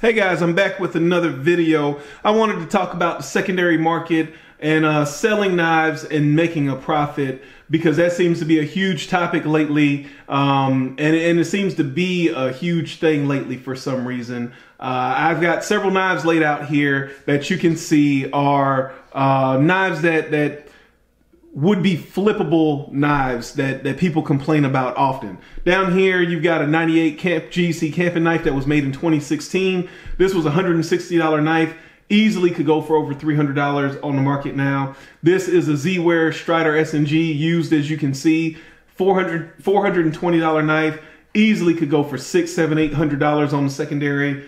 Hey guys, I'm back with another video. I wanted to talk about the secondary market and selling knives and making a profit, because that seems to be a huge topic lately, and it seems to be a huge thing lately for some reason. I've got several knives laid out here that you can see are knives that would be flippable knives that people complain about often. Down here, you've got a 98 GC camping knife that was made in 2016. This was a $160 knife. Easily could go for over $300 on the market now. This is a Z-Wear Strider S&G used, as you can see. $420 knife. Easily could go for $600, $700, $800 on the secondary.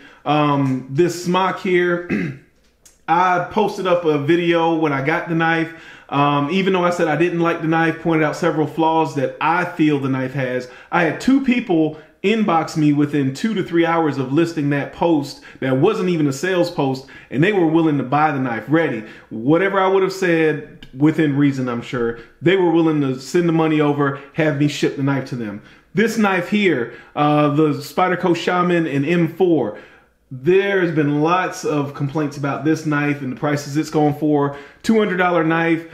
This smock here, I posted up a video when I got the knife. Even though I said I didn't like the knife, pointed out several flaws that I feel the knife has. I had 2 people inbox me within 2 to 3 hours of listing that post that wasn't even a sales post, and they were willing to buy the knife ready. Whatever I would have said, within reason, I'm sure, they were willing to send the money over, have me ship the knife to them. This knife here, the Spyderco Shaman in M4, there's been lots of complaints about this knife and the prices it's going for. $200 knife.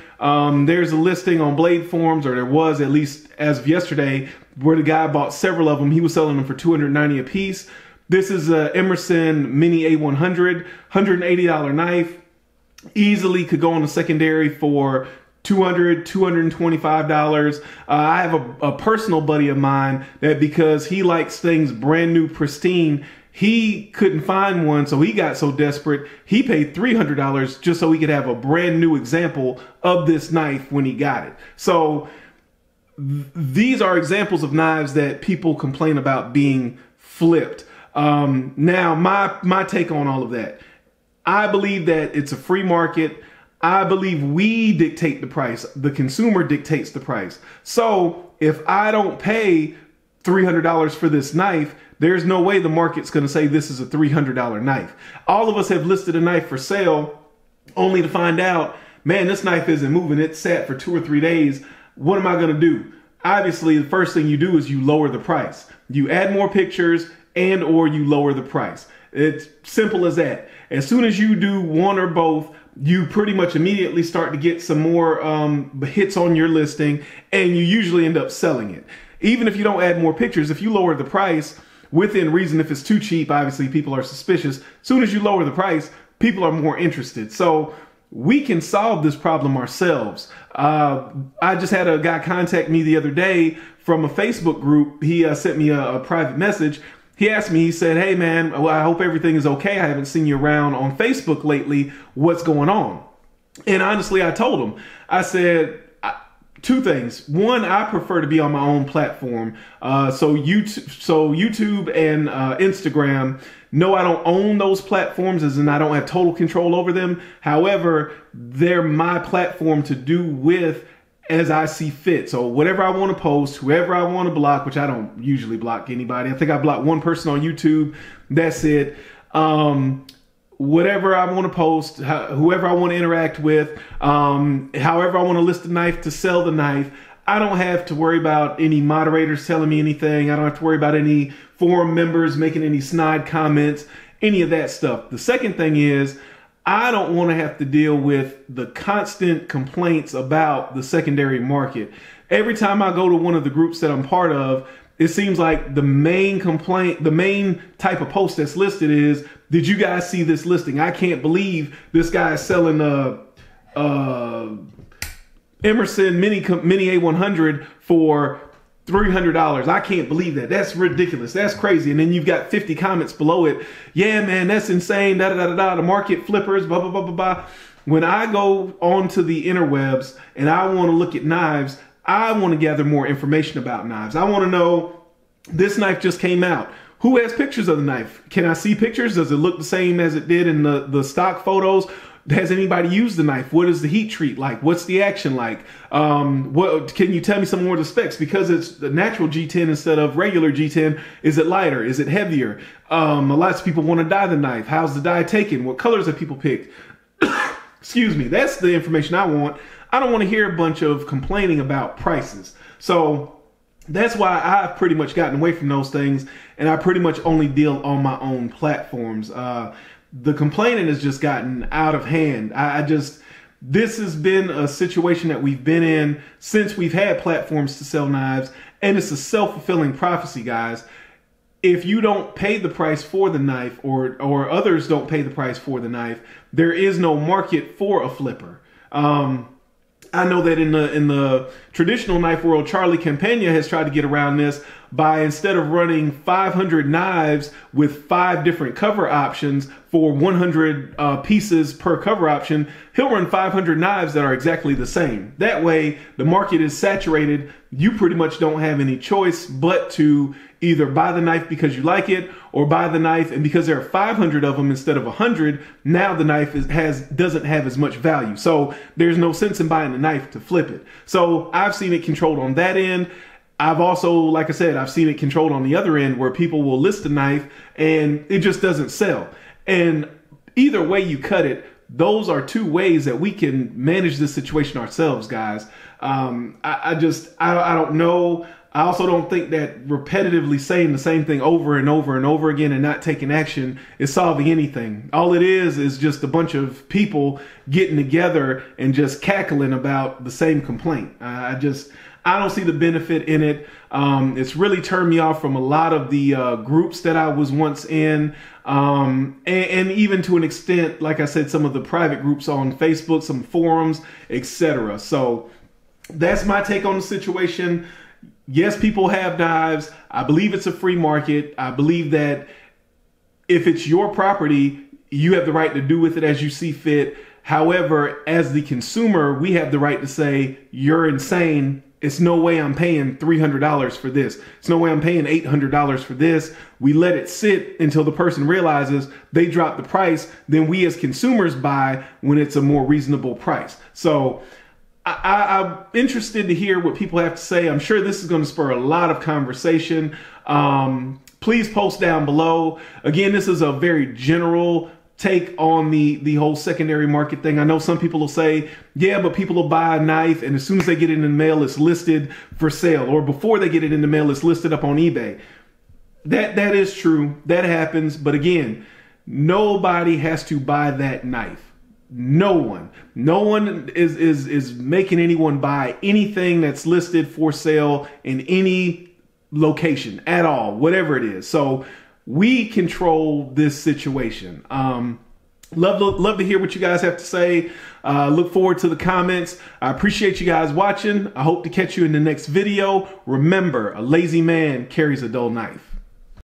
There's a listing on Blade Forums, or there was, at least as of yesterday, where the guy bought several of them. He was selling them for $290 a piece. This is a Emerson Mini A100, $180 knife. Easily could go on the secondary for $200, $225. I have a personal buddy of mine that, because he likes things brand new, pristine, he couldn't find one, so he got so desperate, he paid $300 just so he could have a brand new example of this knife when he got it. So these are examples of knives that people complain about being flipped. Now, my take on all of that, I believe that it's a free market. I believe we dictate the price. The consumer dictates the price. So if I don't pay $300 for this knife, there's no way the market's going to say this is a $300 knife. All of us have listed a knife for sale only to find out, man, this knife isn't moving. It's sat for 2 or 3 days. What am I going to do? Obviously, the first thing you do is you lower the price. You add more pictures and or you lower the price. It's simple as that. As soon as you do one or both, you pretty much immediately start to get some more hits on your listing, and you usually end up selling it. Even if you don't add more pictures, if you lower the price, within reason, if it's too cheap, obviously people are suspicious. As soon as you lower the price, people are more interested. So we can solve this problem ourselves. I just had a guy contact me the other day from a Facebook group. He sent me a private message. He asked me, he said, hey man, well, I hope everything is okay. I haven't seen you around on Facebook lately. What's going on? And honestly, I told him, I said, 2 things. One, I prefer to be on my own platform. So YouTube and Instagram, no, I don't own those platforms, as in I don't have total control over them. However, they're my platform to do with as I see fit. So whatever I want to post, whoever I want to block, which I don't usually block anybody. I think I blocked 1 person on YouTube. That's it. Whatever I want to post, whoever I want to interact with, however I want to list the knife to sell the knife, I don't have to worry about any moderators telling me anything. I don't have to worry about any forum members making any snide comments, any of that stuff. The second thing is, I don't want to have to deal with the constant complaints about the secondary market. Every time I go to one of the groups that I'm part of, it seems like the main complaint, the main type of post that's listed is, did you guys see this listing? I can't believe this guy is selling Emerson Mini A100 for $300. I can't believe that. That's ridiculous. That's crazy. And then you've got 50 comments below it. Yeah, man, that's insane. Da da da da da. The market flippers. Blah blah blah blah blah. When I go onto the interwebs and I want to look at knives, I want to gather more information about knives. I want to know, this knife just came out. Who has pictures of the knife? Can I see pictures? Does it look the same as it did in the stock photos? Has anybody used the knife? What is the heat treat like? What's the action like? What can you tell me some more of the specs? Because it's the natural G10 instead of regular G10. Is it lighter? Is it heavier? Lots of people want to dye the knife. How's the dye taken? What colors have people picked? Excuse me. That's the information I want. I don't want to hear a bunch of complaining about prices. So That's why I've pretty much gotten away from those things, and I pretty much only deal on my own platforms. The complaining has just gotten out of hand. This has been a situation that we've been in since we've had platforms to sell knives, and it's a self-fulfilling prophecy, guys. If you don't pay the price for the knife, or others don't pay the price for the knife, there is no market for a flipper. I know that in the traditional knife world, Charlie Campagna has tried to get around this by, instead of running 500 knives with 5 different cover options for 100 pieces per cover option, he'll run 500 knives that are exactly the same. That way, the market is saturated. You pretty much don't have any choice but to either buy the knife because you like it, or buy the knife, and because there are 500 of them instead of 100, now the knife doesn't have as much value. So there's no sense in buying the knife to flip it. So I've seen it controlled on that end. I've also, like I said, I've seen it controlled on the other end where people will list a knife and it just doesn't sell. And either way you cut it, those are 2 ways that we can manage this situation ourselves, guys. I don't know. I also don't think that repetitively saying the same thing over and over and over again and not taking action is solving anything. All it is just a bunch of people getting together and just cackling about the same complaint. I don't see the benefit in it. It's really turned me off from a lot of the groups that I was once in. And even to an extent, like I said, some of the private groups on Facebook, some forums, etc. So that's my take on the situation. Yes, people have knives. I believe it's a free market. I believe that if it's your property, you have the right to do with it as you see fit. However, as the consumer, we have the right to say, you're insane. It's no way I'm paying $300 for this. It's no way I'm paying $800 for this. We let it sit until the person realizes they drop the price. Then we as consumers buy when it's a more reasonable price. So I'm interested to hear what people have to say. I'm sure this is going to spur a lot of conversation. Please post down below. Again, this is a very general take on the whole secondary market thing. I know some people will say, yeah, but people will buy a knife and as soon as they get it in the mail, it's listed for sale, or before they get it in the mail, it's listed up on eBay. That is true. That happens. But again, nobody has to buy that knife. No one is making anyone buy anything that's listed for sale in any location at all, whatever it is. So we control this situation. Love to hear what you guys have to say. Look forward to the comments. I appreciate you guys watching. I hope to catch you in the next video. Remember, a lazy man carries a dull knife.